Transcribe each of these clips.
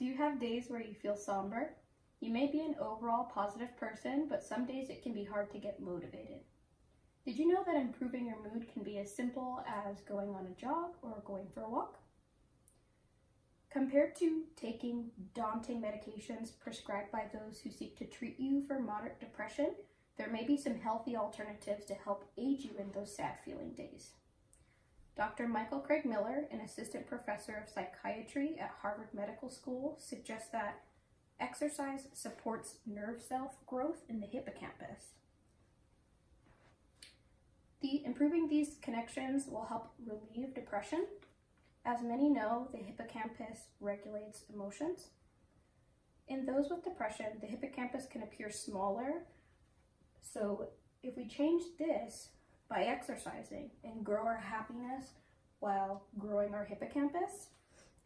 Do you have days where you feel somber? You may be an overall positive person, but some days it can be hard to get motivated. Did you know that improving your mood can be as simple as going on a jog or going for a walk? Compared to taking daunting medications prescribed by those who seek to treat you for moderate depression, there may be some healthy alternatives to help aid you in those sad feeling days. Dr. Michael Craig Miller, an assistant professor of psychiatry at Harvard Medical School, suggests that exercise supports nerve cell growth in the hippocampus. Improving these connections will help relieve depression. As many know, the hippocampus regulates emotions. In those with depression, the hippocampus can appear smaller. So if we change this by exercising and grow our happiness while growing our hippocampus,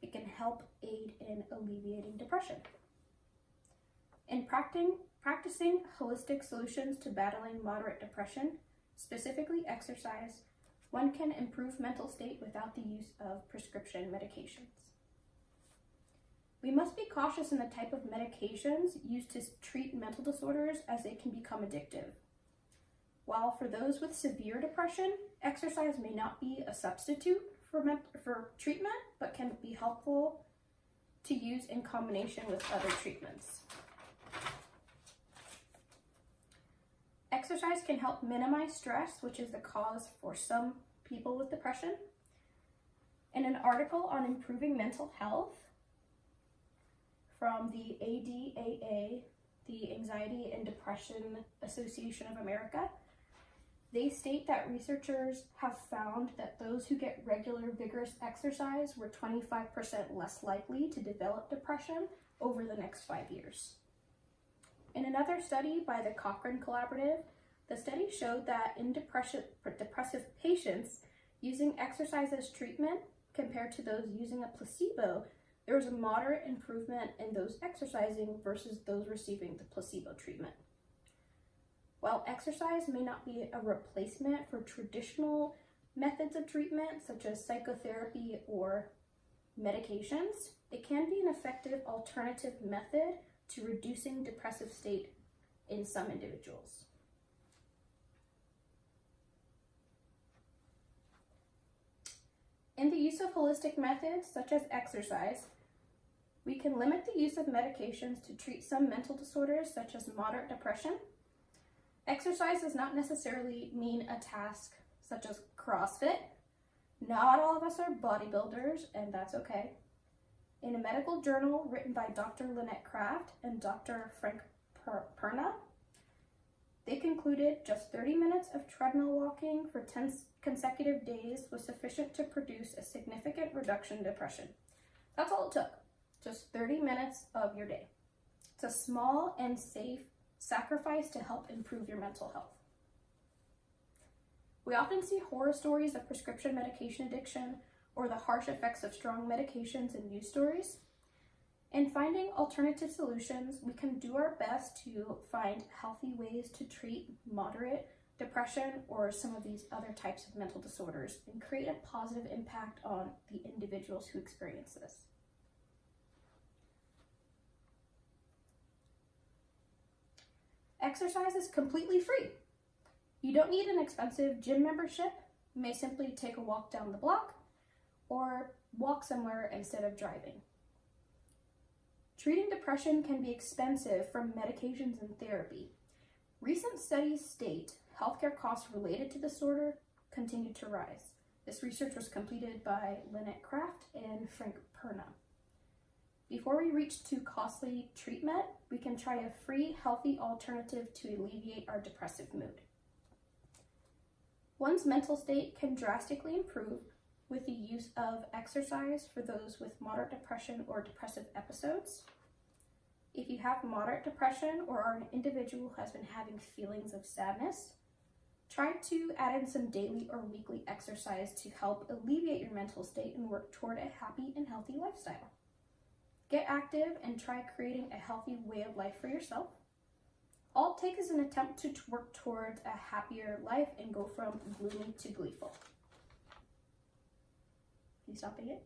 it can help aid in alleviating depression. In practicing holistic solutions to battling moderate depression, specifically exercise, one can improve mental state without the use of prescription medications. We must be cautious in the type of medications used to treat mental disorders, as they can become addictive. While for those with severe depression, exercise may not be a substitute for treatment, but can be helpful to use in combination with other treatments. Exercise can help minimize stress, which is the cause for some people with depression. In an article on improving mental health from the ADAA, the Anxiety and Depression Association of America, they state that researchers have found that those who get regular vigorous exercise were 25% less likely to develop depression over the next 5 years. In another study by the Cochrane Collaborative, the study showed that in depressive patients using exercise as treatment compared to those using a placebo, there was a moderate improvement in those exercising versus those receiving the placebo treatment. While exercise may not be a replacement for traditional methods of treatment, such as psychotherapy or medications, it can be an effective alternative method to reducing depressive state in some individuals. In the use of holistic methods, such as exercise, we can limit the use of medications to treat some mental disorders, such as moderate depression. Exercise does not necessarily mean a task such as CrossFit. Not all of us are bodybuilders, and that's okay. In a medical journal written by Dr. Lynette Kraft and Dr. Frank Perna, they concluded just 30 minutes of treadmill walking for 10 consecutive days was sufficient to produce a significant reduction in depression. That's all it took, just 30 minutes of your day. It's a small and safe sacrifice to help improve your mental health. We often see horror stories of prescription medication addiction or the harsh effects of strong medications in news stories. In finding alternative solutions, we can do our best to find healthy ways to treat moderate depression or some of these other types of mental disorders and create a positive impact on the individuals who experience this. Exercise is completely free. You don't need an expensive gym membership. You may simply take a walk down the block or walk somewhere instead of driving. Treating depression can be expensive from medications and therapy. Recent studies state healthcare costs related to disorder continue to rise. This research was completed by Lynette Kraft and Frank Perna. Before we reach to costly treatment, we can try a free, healthy alternative to alleviate our depressive mood. One's mental state can drastically improve with the use of exercise for those with moderate depression or depressive episodes. If you have moderate depression or are an individual who has been having feelings of sadness, try to add in some daily or weekly exercise to help alleviate your mental state and work toward a happy and healthy lifestyle. Get active and try creating a healthy way of life for yourself. All it takes is an attempt to work towards a happier life and go from gloomy to gleeful. You stopping it?